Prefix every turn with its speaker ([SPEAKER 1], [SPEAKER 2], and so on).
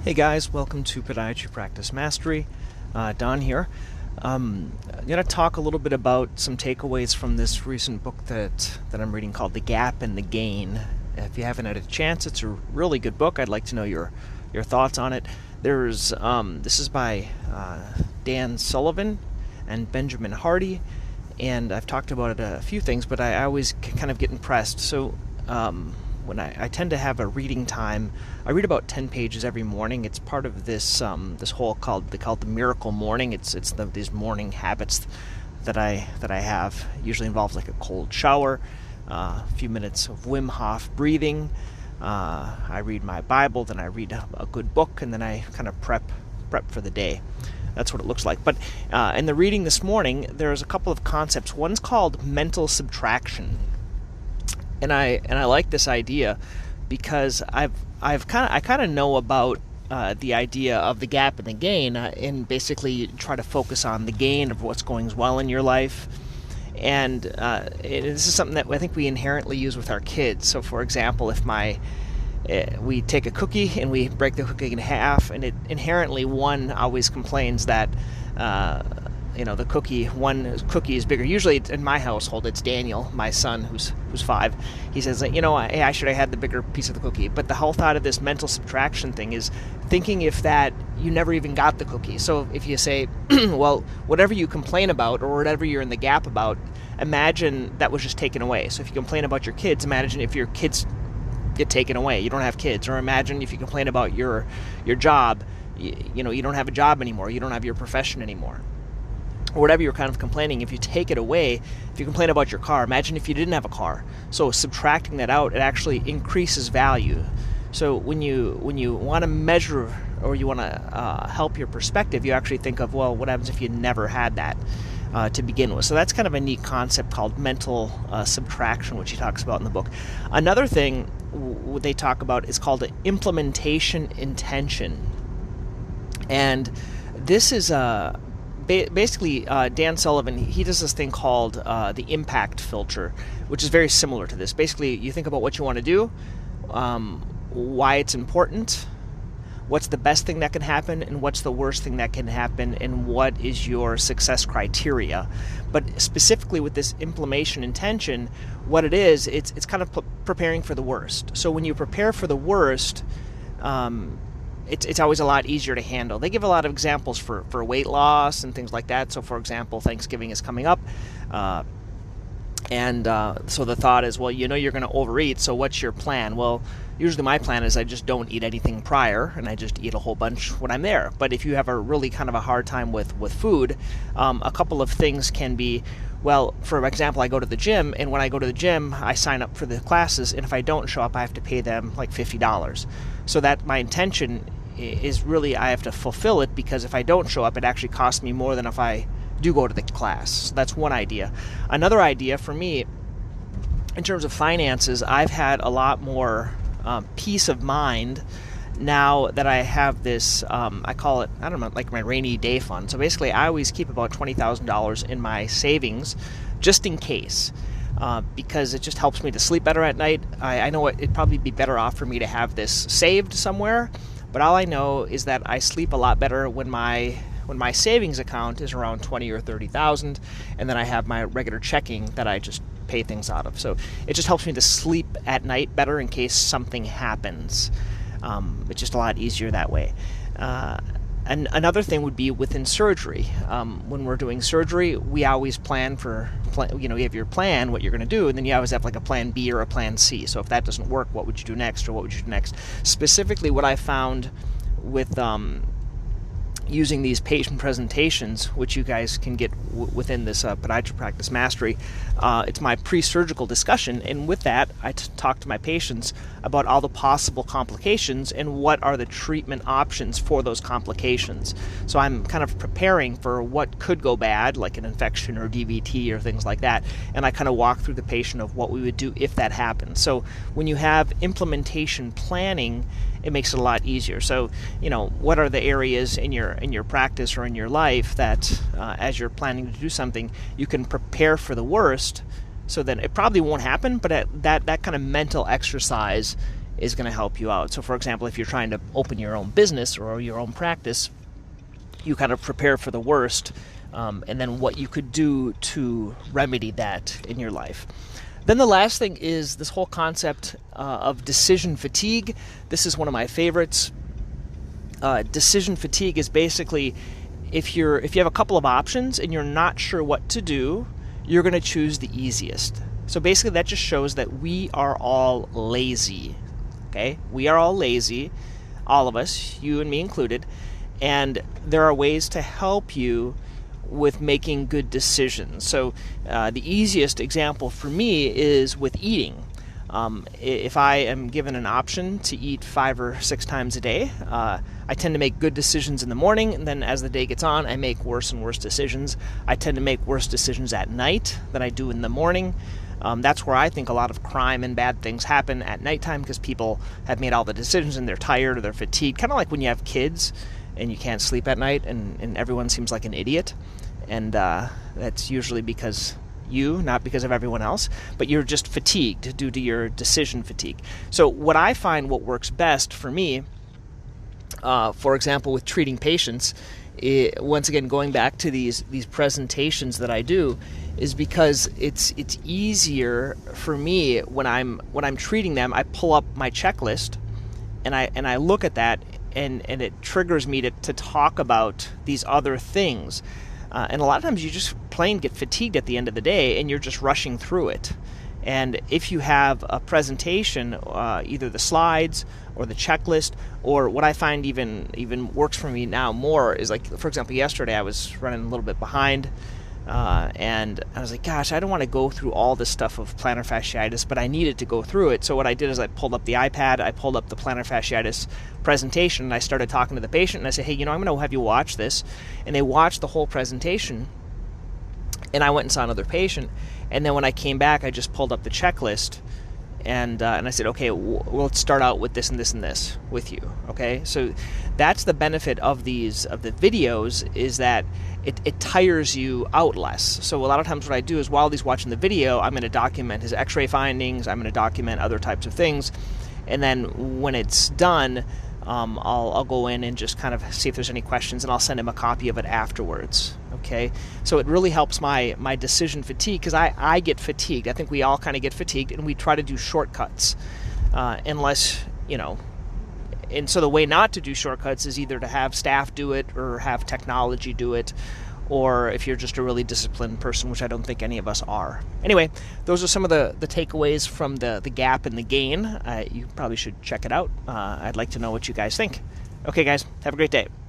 [SPEAKER 1] Hey guys, welcome to Podiatry Practice Mastery. Don here. I'm going to talk a little bit about some takeaways from this recent book that I'm reading called The Gap and the Gain. If you haven't had a chance, it's a really good book. I'd like to know your thoughts on it. This is by Dan Sullivan and Benjamin Hardy, and I've talked about it a few things, but I always kind of get impressed. So when I tend to have a reading time, I read about 10 pages every morning. It's part of this whole called the Miracle Morning. It's these morning habits that I have. Usually involves like a cold shower, a few minutes of Wim Hof breathing. I read my Bible, then I read a good book, and then I kind of prep for the day. That's what it looks like. But in the reading this morning, there's a couple of concepts. One's called mental subtraction. And I like this idea because I kind of know about the idea of the gap and the gain, and basically try to focus on the gain of what's going well in your life. And this is something that I think we inherently use with our kids. So, for example, if we take a cookie and we break the cookie in half, and it inherently one always complains that one cookie is bigger. Usually in my household, it's Daniel, my son, who's 5. He says, hey, I should have had the bigger piece of the cookie. But the whole thought of this mental subtraction thing is thinking if that you never even got the cookie. So if you say, well, whatever you complain about or whatever you're in the gap about, imagine that was just taken away. So if you complain about your kids, imagine if your kids get taken away. You don't have kids. Or imagine if you complain about your job, you don't have a job anymore. You don't have your profession anymore. Or whatever you're kind of complaining, if you take it away, if you complain about your car, imagine if you didn't have a car. So subtracting that out, it actually increases value. So when you want to measure or you want to help your perspective, you actually think of, well, what happens if you never had that to begin with? So that's kind of a neat concept called mental subtraction, which he talks about in the book. Another thing they talk about is called implementation intention. And this is basically, Dan Sullivan, he does this thing called the impact filter, which is very similar to this. Basically, you think about what you want to do, why it's important, what's the best thing that can happen, and what's the worst thing that can happen, and what is your success criteria. But specifically with this implementation intention, what it is, it's kind of preparing for the worst. So when you prepare for the worst, it's always a lot easier to handle. They give a lot of examples for weight loss and things like that. So, for example, Thanksgiving is coming up. So the thought is, well, you're going to overeat, so what's your plan? Well, usually my plan is I just don't eat anything prior, and I just eat a whole bunch when I'm there. But if you have a really kind of a hard time with food, a couple of things can be, well, for example, I go to the gym, and when I go to the gym, I sign up for the classes, and if I don't show up, I have to pay them like $50. So that my intention is really I have to fulfill it, because if I don't show up, it actually costs me more than if I do go to the class. So that's one idea. Another idea for me, in terms of finances, I've had a lot more peace of mind now that I have this, I call it, I don't know, like my rainy day fund. So basically, I always keep about $20,000 in my savings, just in case. Because it just helps me to sleep better at night. I know it'd probably be better off for me to have this saved somewhere, but all I know is that I sleep a lot better when my savings account is around 20 or 30,000, and then I have my regular checking that I just pay things out of. So it just helps me to sleep at night better in case something happens. It's just a lot easier that way. And another thing would be within surgery. When we're doing surgery, we always you have your plan, what you're going to do, and then you always have like a plan B or a plan C. So if that doesn't work, what would you do next, or what would you do next? Specifically, what I found with using these patient presentations, which you guys can get within this Podiatry Practice Mastery, it's my pre-surgical discussion, and with that, I talk to my patients about all the possible complications and what are the treatment options for those complications. So I'm kind of preparing for what could go bad, like an infection or DVT or things like that, and I kind of walk through the patient of what we would do if that happens. So when you have implementation planning, it makes it a lot easier. So, what are the areas in your practice or in your life that, as you're planning to do something, you can prepare for the worst, so then it probably won't happen, but that kind of mental exercise is going to help you out. So for example, if you're trying to open your own business or your own practice, you kind of prepare for the worst, and then what you could do to remedy that in your life. Then the last thing is this whole concept of decision fatigue. This is one of my favorites. Decision fatigue is basically if you have a couple of options and you're not sure what to do, you're going to choose the easiest. So basically that just shows that we are all lazy. Okay? We are all lazy, all of us, you and me included, and there are ways to help you with making good decisions. So the easiest example for me is with eating. If I am given an option to eat 5 or 6 times a day, I tend to make good decisions in the morning, and then as the day gets on, I make worse and worse decisions. I tend to make worse decisions at night than I do in the morning. That's where I think a lot of crime and bad things happen at nighttime, because people have made all the decisions and they're tired or they're fatigued. Kind of like when you have kids and you can't sleep at night and everyone seems like an idiot. And that's usually because not because of everyone else, but you're just fatigued due to your decision fatigue. So what I find what works best for me, for example, with treating patients, once again going back to these presentations that I do, is because it's easier for me when I'm treating them. I pull up my checklist and I look at that and it triggers me to talk about these other things. And a lot of times you just plain get fatigued at the end of the day and you're just rushing through it. And if you have a presentation, either the slides or the checklist, or what I find even works for me now more is, like, for example, yesterday I was running a little bit behind, and I was like, gosh, I don't want to go through all this stuff of plantar fasciitis, but I needed to go through it. So what I did is I pulled up the iPad, I pulled up the plantar fasciitis presentation, and I started talking to the patient, and I said, hey, I'm going to have you watch this. And they watched the whole presentation, and I went and saw another patient. And then when I came back, I just pulled up the checklist, and I said, okay, let's start out with this and this and this with you. Okay, so that's the benefit of the videos, is that it tires you out less. So a lot of times what I do is, while he's watching the video, I'm going to document his x-ray findings, I'm going to document other types of things, and then when it's done, I'll go in and just kind of see if there's any questions, and I'll send him a copy of it afterwards. Okay, so it really helps my decision fatigue, because I get fatigued. I think we all kind of get fatigued, and we try to do shortcuts, unless, and so the way not to do shortcuts is either to have staff do it or have technology do it, or if you're just a really disciplined person, which I don't think any of us are. Anyway, those are some of the takeaways from the gap and the gain. You probably should check it out. I'd like to know what you guys think. Okay, guys, have a great day.